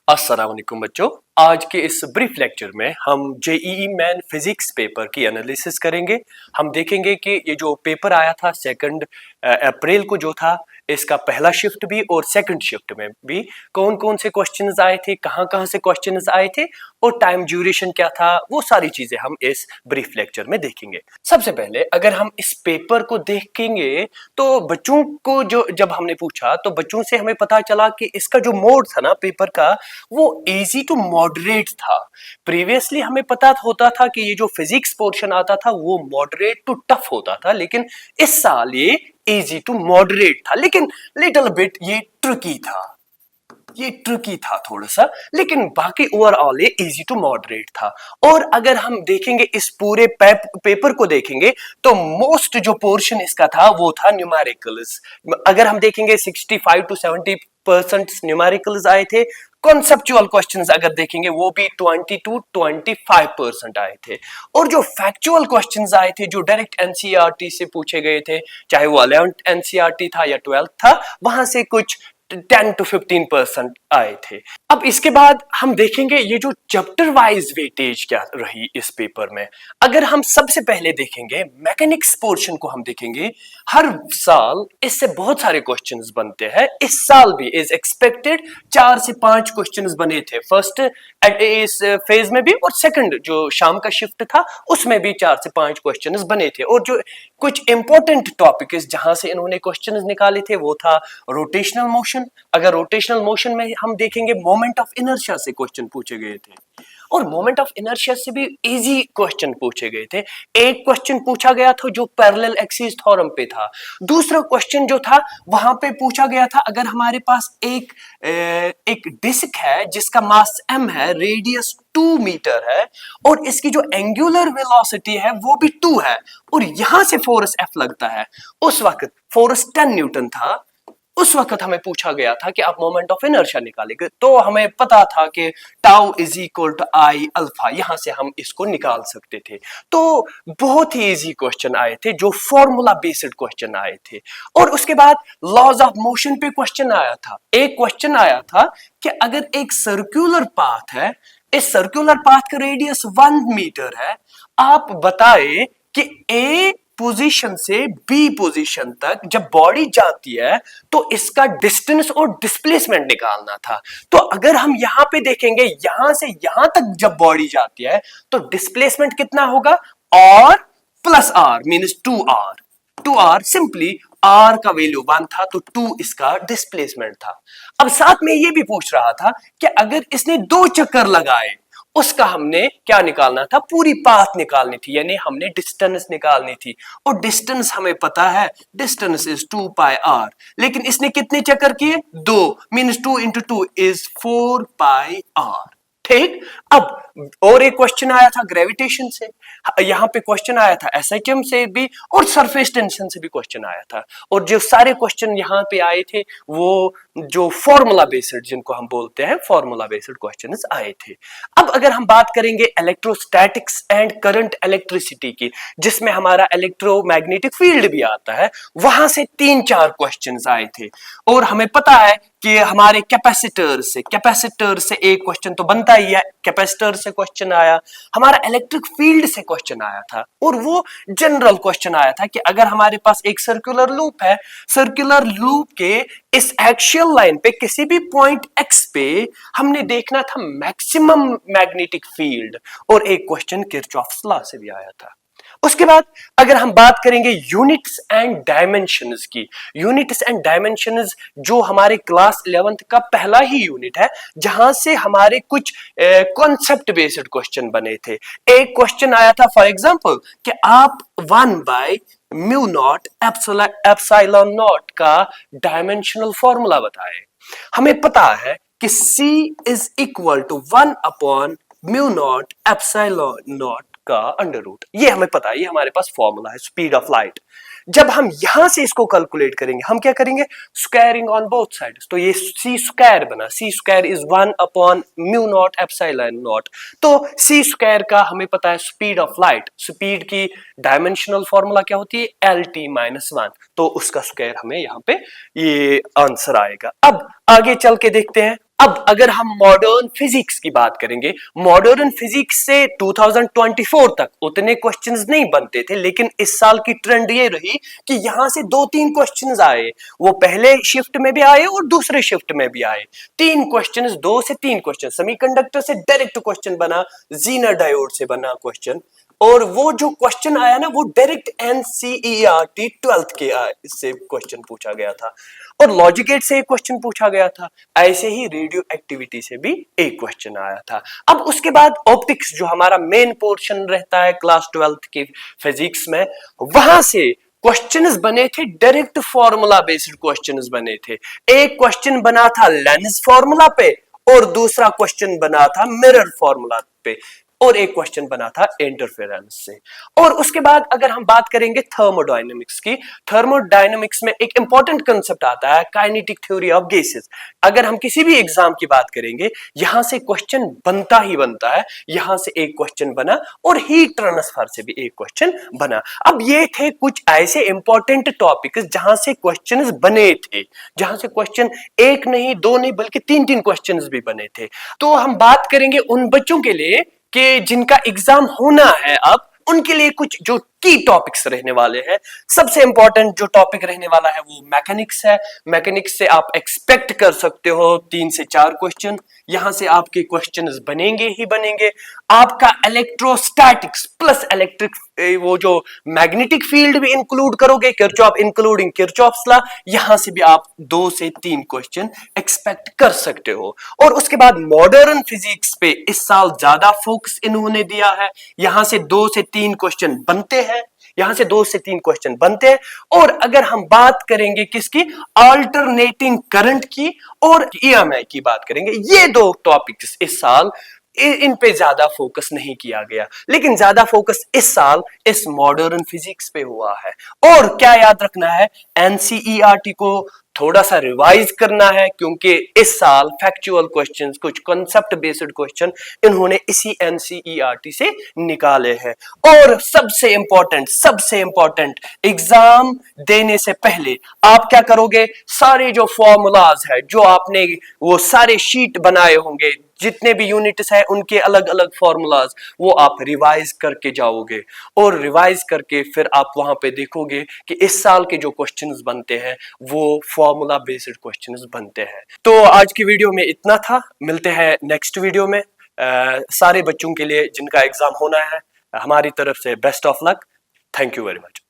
अस्सलाम वालेकुम बच्चों। आज के इस ब्रीफ लेक्चर में हम जेईई मेन फिजिक्स पेपर की एनालिसिस करेंगे। हम देखेंगे कि ये जो पेपर आया था 2 अप्रैल को जो था, इसका पहला शिफ्ट भी और सेकंड शिफ्ट में भी कौन कौन से क्वेश्चंस आए थे, कहां से क्वेश्चंस आए थे और टाइम ड्यूरेशन क्या था, वो सारी चीजें हम इस ब्रीफ लेक्चर में देखेंगे। सबसे पहले अगर हम इस पेपर को देखेंगे तो बच्चों को जो जब हमने पूछा तो बच्चों से हमें पता चला कि इसका जो मोड था ना पेपर का, वो इजी टू मॉडरेट था। प्रीवियसली हमें पता होता था कि ये जो फिजिक्स पोर्शन आता था वो मॉडरेट टू टफ होता था, लेकिन इस साल ये इजी टू मॉडरेट था, लेकिन लिटिल बिट ये ट्रिकी था थोड़ा सा, लेकिन बाकी ओवरऑल ये इजी टू मॉडरेट था। और अगर हम देखेंगे इस पूरे पेपर को देखेंगे तो मोस्ट जो पोर्शन इसका था वो था न्यूमेरिकल्स। अगर हम देखेंगे 65 to 70% न्यूमेरिकल्स आए थे। कॉन्सेप्चुअल क्वेश्चंस अगर देखेंगे वो भी 20 to 25% आए थे। और जो फैक्चुअल क्वेश्चंस आए थे, जो डायरेक्ट एनसीईआरटी से पूछे गए थे, चाहे वो 11th एनसीईआरटी था या 12th था, वहां से कुछ 10 to 15% आए थे। अब इसके बाद हम देखेंगे ये जो चैप्टर वाइज वेटेज क्या रही इस पेपर में। अगर हम सबसे पहले देखेंगे मैकेनिक्स पोर्शन को, हम देखेंगे हर साल इससे बहुत सारे क्वेश्चंस बनते हैं। इस साल भी इज एक्सपेक्टेड 4 से 5 क्वेश्चंस बने थे फर्स्ट इस फेज में भी, और सेकंड जो शाम का शिफ्ट था उसमें भी 4 से 5 क्वेश्चंस बने थे। और जो कुछ इंपॉर्टेंट टॉपिक जहां से इन्होंने क्वेश्चंस निकाले थे वो था रोटेशनल मोशन। अगर रोटेशनल मोशन में हम देखेंगे मोमेंट ऑफ इनर्शिया से क्वेश्चन पूछे गए थे, और मोमेंट ऑफ इनर्शिया से भी इजी क्वेश्चन पूछे गए थे। एक क्वेश्चन पूछा गया था जो पैरेलल एक्सिस थ्योरम पे था। दूसरा क्वेश्चन जो था वहां पे पूछा गया था, अगर हमारे पास एक डिस्क है जिसका मास m है, रेडियस 2 मीटर है, और इसकी जो एंगुलर वेलोसिटी है वो भी 2 है, और यहां से फोर्स F लगता है, उस वक्त फोर्स 10 न्यूटन था। उस वक्त हमें पूछा गया था कि आप मोमेंट ऑफ इनर्शिया निकालेंगे, तो हमें पता था कि tau is equal to I alpha, यहां से हम इसको निकाल सकते थे। तो बहुत ही इजी क्वेश्चन आए थे, जो फॉर्मूला बेस्ड क्वेश्चन आए थे। और उसके बाद लॉज ऑफ मोशन पे क्वेश्चन आया था। एक क्वेश्चन आया था कि अगर एक सर्कुलर पाथ है, इस सर्कुलर पाथ का रेडियस 1 मीटर है, आप बताएं कि ए पोजीशन से बी पोजीशन तक जब बॉडी जाती है तो इसका डिस्टेंस और डिस्प्लेसमेंट निकालना था। तो अगर हम यहां पे देखेंगे, यहां से यहां तक जब बॉडी जाती है तो डिस्प्लेसमेंट कितना होगा, r plus r means 2r simply r का वैल्यू 1 था तो 2 इसका डिस्प्लेसमेंट था। अब साथ में ये भी पूछ रहा था कि अगर इसने 2 चक्कर लगाए, उसका हमने क्या निकालना था, पूरी पाथ निकालनी थी, यानी हमने डिस्टेंस निकालनी थी। और डिस्टेंस हमें पता है, डिस्टेंस इज 2 पाई r, लेकिन इसने कितने चक्कर किए, 2 means 2 into 2 is 4 pi r। ठीक। अब और एक क्वेश्चन आया था ग्रेविटेशन से, यहां पे क्वेश्चन आया था एसएचएम से भी, और सरफेस टेंशन से भी क्वेश्चन आया था। और जो सारे क्वेश्चन यहां पे आए थे वो जो फॉर्मूला बेस्ड, जिनको हम बोलते हैं फॉर्मूला बेस्ड क्वेश्चंस आए थे। अब अगर हम बात करेंगे इलेक्ट्रोस्टैटिक्स एंड करंट इलेक्ट्रिसिटी की, जिसमें हमारा इलेक्ट्रोमैग्नेटिक फील्ड भी आता है, वहां से 3-4 क्वेश्चंस आए थे। और हमें पता है कि हमारे कैपेसिटर से एक क्वेश्चन तो बनता ही है, कैपेसिटर से क्वेश्चन आया, हमारा इलेक्ट्रिक फील्ड से क्वेश्चन आया था, और वो जनरल क्वेश्चन आया था कि अगर हमारे पास एक सर्कुलर लूप है, सर्कुलर लूप के इस एक्सियल लाइन पे किसी भी पॉइंट x पे हमने देखना था मैक्सिमम मैग्नेटिक फील्ड, और एक क्वेश्चन किरचॉफ्स लॉ से भी आया था। उसके बाद अगर हम बात करेंगे यूनिट्स एंड डायमेंशंस की, यूनिट्स एंड डायमेंशंस जो हमारे क्लास 11th का पहला ही यूनिट है, जहां से हमारे कुछ कॉन्सेप्ट बेस्ड क्वेश्चन बने थे। एक क्वेश्चन आया था फॉर एग्जांपल कि आप 1 by mu naught epsilon naught का डायमेंशनल फॉर्मूला बताएं। हमें पता है कि C is equal to 1 upon mu naught epsilon naught का अंडर रूट, ये हमें पता है, ये हमारे पास फॉर्मूला है स्पीड ऑफ लाइट। जब हम यहां से इसको कैलकुलेट करेंगे, हम क्या करेंगे, स्क्वायरिंग ऑन बोथ साइड्स, तो ये c स्क्वायर बना, c square is 1 upon mu naught epsilon not. तो c स्क्वायर का हमें पता है स्पीड ऑफ लाइट, स्पीड की डायमेंशनल फॉर्मूला क्या होती है, lt-1, तो उसका स्क्वायर हमें यहाँ पे ये आंसर आएगा। अब आगे चल के देखते हैं अब अगर हम मॉडर्न फिजिक्स की बात करेंगे, मॉडर्न फिजिक्स से 2024 तक उतने क्वेश्चंस नहीं बनते थे, लेकिन इस साल की ट्रेंड ये रही कि यहां से 2-3 क्वेश्चंस आए। वो पहले शिफ्ट में भी आए और दूसरे शिफ्ट में भी आए। 3 क्वेश्चंस, 2 से 3 क्वेश्चन सेमीकंडक्टर से डायरेक्ट क्वेश्चन बना, जीनर डायोड से बना क्वेश्चन। और वो जो क्वेश्चन आया ना, वो डायरेक्ट एनसीईआरटी 12th के से क्वेश्चन पूछा गया था, और लॉजिक गेट से एक क्वेश्चन पूछा गया था। ऐसे ही रेडियो एक्टिविटी से भी एक क्वेश्चन आया था। अब उसके बाद ऑप्टिक्स, जो हमारा मेन पोर्शन रहता है क्लास 12th के फिजिक्स में, वहां से क्वेश्चंस बने थे, डायरेक्ट फॉर्मूला बेस्ड क्वेश्चंस बने थे। एक क्वेश्चन बना था लेंस फॉर्मूला पे, और दूसरा क्वेश्चन बना था मिरर फॉर्मूला पे, और एक क्वेश्चन बना था इंटरफेरेंस से। और उसके बाद अगर हम बात करेंगे थर्मोडायनेमिक्स की, थर्मोडायनेमिक्स में एक इंपॉर्टेंट कंसेप्ट आता है काइनेटिक थ्योरी ऑफ गैसेस। अगर हम किसी भी एग्जाम की बात करेंगे, यहां से क्वेश्चन बनता ही बनता है। यहां से एक क्वेश्चन बना, और हीट ट्रांसफर से भी एक क्वेश्चन बना। अब ये थे कुछ ऐसे इंपॉर्टेंट टॉपिक्स जहां से क्वेश्चंस बने थे, जहां से क्वेश्चन एक नहीं, दो नहीं, बल्कि 3-3 क्वेश्चंस भी बने थे। तो हम बात करेंगे उन बच्चों के लिए कि जिनका एग्जाम होना है अब, उनके लिए कुछ जो की टॉपिक्स रहने वाले हैं। सबसे इंपॉर्टेंट जो टॉपिक रहने वाला है वो मैकेनिक्स है। मैकेनिक्स से आप एक्सपेक्ट कर सकते हो 3 से 4 क्वेश्चन, यहां से आपके क्वेश्चंस बनेंगे ही बनेंगे। आपका इलेक्ट्रोस्टैटिक्स प्लस इलेक्ट्रिक, वो जो मैग्नेटिक फील्ड भी इंक्लूड करोगे, किरचॉफ इंक्लूडिंग किरचॉफ्स लॉ, यहां से भी आप 2 से 3 क्वेश्चन एक्सपेक्ट कर सकते हो। और उसके बाद मॉडर्न फिजिक्स पे इस साल ज्यादा फोकस इन्होंने दिया है। यहां से 2 से 3 क्वेश्चन बनते हैं, यहां से 2 से 3 क्वेश्चन बनते हैं। और अगर हम बात करेंगे किसकी, अल्टरनेटिंग करंट की और ईएमआई की बात करेंगे, ये 2 टॉपिक्स इस साल इन पे ज्यादा फोकस नहीं किया गया, लेकिन ज्यादा फोकस इस साल इस मॉडर्न फिजिक्स पे हुआ है। और क्या याद रखना है, एनसीईआरटी को थोड़ा सा रिवाइज करना है, क्योंकि इस साल फैक्चुअल क्वेश्चंस, कुछ कॉन्सेप्ट बेस्ड क्वेश्चन इन्होंने इसी एनसीईआरटी से निकाले हैं। और सबसे इंपॉर्टेंट एग्जाम देने से पहले आप क्या करोगे, सारे जो फॉर्मूलाज है, जो आपने वो सारे शीट बनाए होंगे, जितने भी यूनिट्स है उनके अलग अलग फॉर्मूलाज, वो आप रिवाइज करके जाओगे। और रिवाइज करके फिर आप वहां पे देखोगे कि इस साल के जो क्वेश्चंस बनते हैं वो फॉर्मूला बेस्ड क्वेश्चंस बनते हैं। तो आज की वीडियो में इतना था, मिलते हैं नेक्स्ट वीडियो में। सारे बच्चों के लिए जिनका एग्जाम होना है, हमारी तरफ से best of luck. Thank you very much.